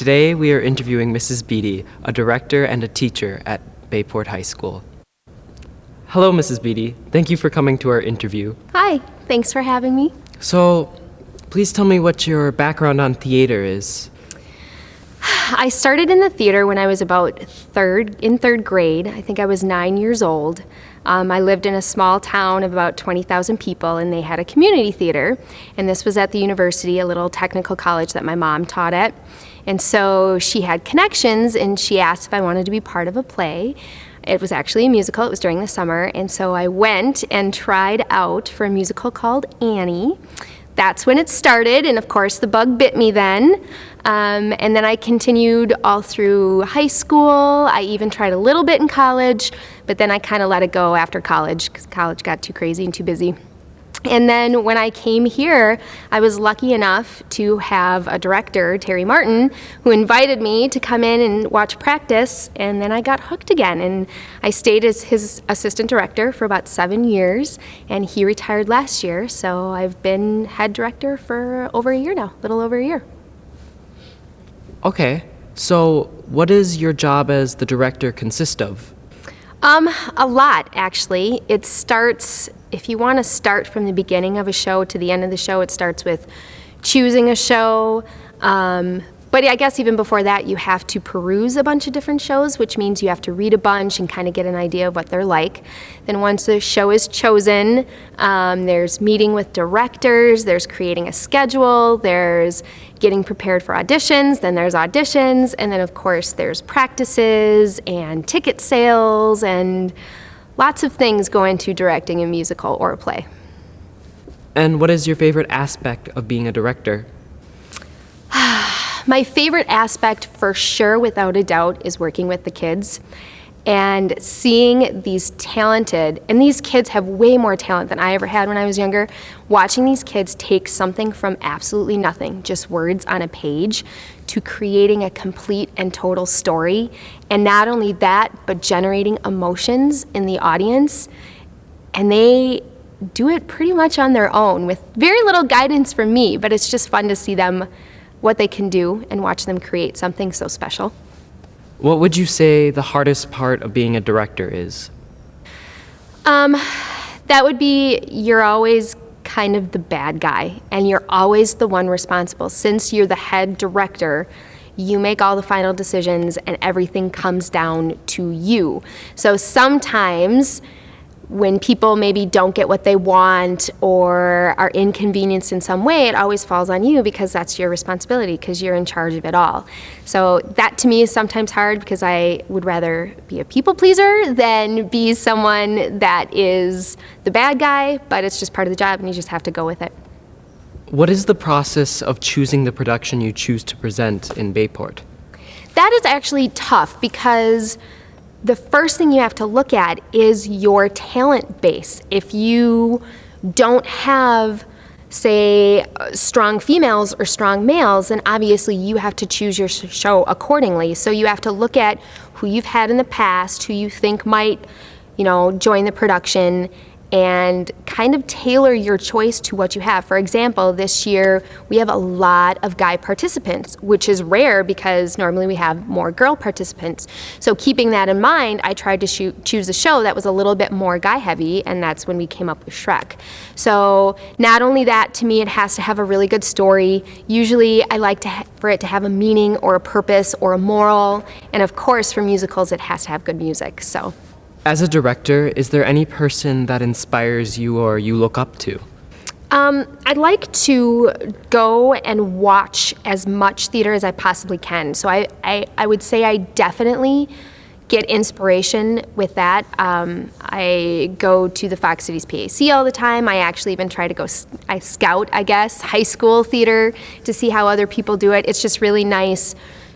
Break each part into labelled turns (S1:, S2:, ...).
S1: Today we are interviewing Mrs. Beattie, a director and a teacher at Bayport High School. Hello, Mrs. Beattie. Thank you for coming to our interview.
S2: Hi, thanks for having me.
S1: So, please tell me what your background on theater is.
S2: I started in the theater when I was about in third grade. I think I was 9 years old. I lived in a small town of about 20,000 people, and they had a community theater. And this was at the university, a little technical college that my mom taught at. And so she had connections, and she asked if I wanted to be part of a play. It was actually a musical. It was during the summer. And so I went and tried out for a musical called Annie. That's when it started, and of course the bug bit me then. And then I continued all through high school. I even tried a little bit in college, but then I kind of let it go after college because college got too crazy and too busy. And then when I came here, I was lucky enough to have a director, Terry Martin, who invited me to come in and watch practice, and then I got hooked again. And I stayed as his assistant director for about 7 years, and he retired last year, so I've been head director for over a year now, a little over a year.
S1: Okay, so what does your job as the director consist of?
S2: A lot, actually. It starts, if you want to start from the beginning of a show to the end of the show, it starts with choosing a show. But I guess even before that, you have to peruse a bunch of different shows, which means you have to read a bunch and kind of get an idea of what they're like. Then once the show is chosen, there's meeting with directors, there's creating a schedule, there's getting prepared for auditions, then there's auditions, and then of course there's practices and ticket sales, and lots of things go into directing a musical or a play.
S1: And what is your favorite aspect of being a director?
S2: My favorite aspect, for sure, without a doubt, is working with the kids and seeing these talented, and these kids have way more talent than I ever had when I was younger, watching these kids take something from absolutely nothing, just words on a page, to creating a complete and total story. And not only that, but generating emotions in the audience. And they do it pretty much on their own with very little guidance from me, but it's just fun to see them, what they can do, and watch them create something so special.
S1: What would you say the hardest part of being a director is?
S2: That would be, you're always kind of the bad guy, and you're always the one responsible. Since you're the head director, you make all the final decisions, and everything comes down to you. So sometimes when people maybe don't get what they want or are inconvenienced in some way, it always falls on you because that's your responsibility, because you're in charge of it all. So that to me is sometimes hard because I would rather be a people pleaser than be someone that is the bad guy, but it's just part of the job and you just have to go with it.
S1: What is the process of choosing the production you choose to present in Bayport?
S2: That is actually tough because the first thing you have to look at is your talent base. If you don't have, say, strong females or strong males, then obviously you have to choose your show accordingly. So you have to look at who you've had in the past, who you think might, join the production, and kind of tailor your choice to what you have. For example, this year we have a lot of guy participants, which is rare because normally we have more girl participants. So keeping that in mind, I tried to choose a show that was a little bit more guy heavy, and that's when we came up with Shrek. So not only that, to me it has to have a really good story. Usually I like for it to have a meaning or a purpose or a moral, and of course for musicals it has to have good music. So.
S1: As a director, is there any person that inspires you or you look up to?
S2: I'd like to go and watch as much theater as I possibly can. So I would say I definitely get inspiration with that. I go to the Fox Cities PAC all the time. I actually even try to I scout, high school theater to see how other people do it. It's just really nice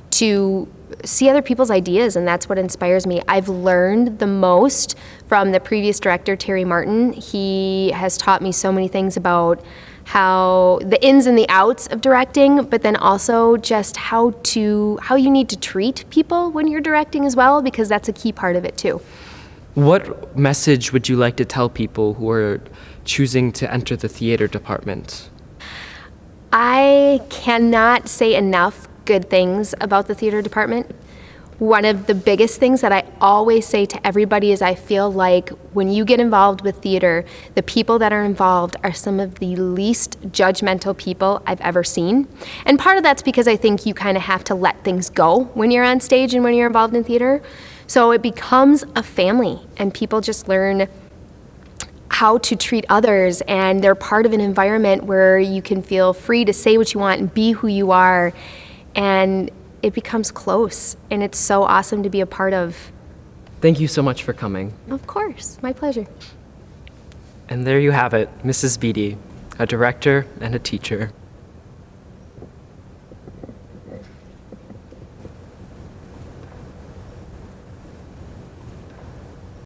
S2: to see other people's ideas, and that's what inspires me. I've learned the most from the previous director, Terry Martin. He has taught me so many things about how the ins and the outs of directing, but then also just how you need to treat people when you're directing as well, because that's a key part of it too.
S1: What message would you like to tell people who are choosing to enter the theater department?
S2: I cannot say enough good things about the theater department. One of the biggest things that I always say to everybody is I feel like when you get involved with theater, the people that are involved are some of the least judgmental people I've ever seen. And part of that's because I think you kind of have to let things go when you're on stage and when you're involved in theater. So it becomes a family, and people just learn how to treat others, and they're part of an environment where you can feel free to say what you want and be who you are. And it becomes close, and it's so awesome to be a part of.
S1: Thank you so much for coming.
S2: Of course, my pleasure.
S1: And there you have it, Mrs. Beattie, a director and a teacher.